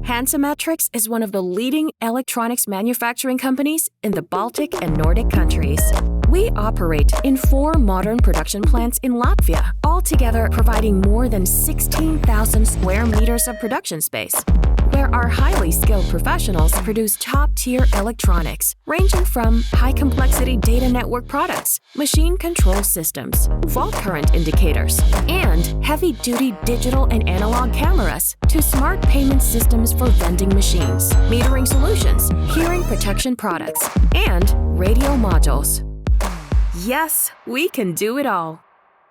Hansamatrix is one of the leading electronics manufacturing companies in the Baltic and Nordic countries. We operate in 4 modern production plants in Latvia, altogether providing more than 16,000 square meters of production space, where our highly skilled professionals produce top-tier electronics, ranging from high-complexity data network products, machine control systems, fault current indicators, and heavy-duty digital and analog cameras to smart payment systems for vending machines, metering solutions, hearing protection products, and radio modules. Yes, we can do it all.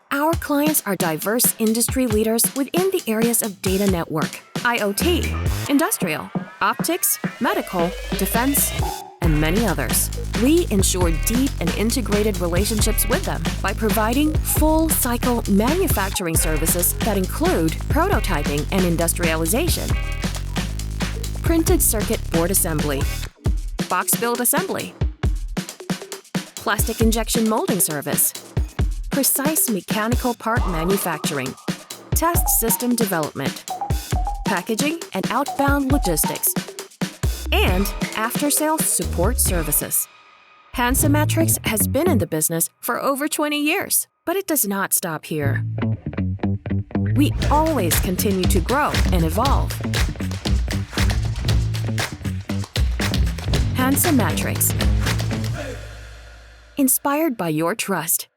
Our clients are diverse industry leaders within the areas of data network, IoT, industrial, optics, medical, defense, and many others. We ensure deep and integrated relationships with them by providing full-cycle manufacturing services that include prototyping and industrialization, printed circuit board assembly, box build assembly, plastic injection molding service, precise mechanical part manufacturing, test system development, packaging and outbound logistics, and after-sales support services. Hansamatrix has been in the business for over 20 years, but it does not stop here. We always continue to grow and evolve. Hansamatrix. Inspired by your trust,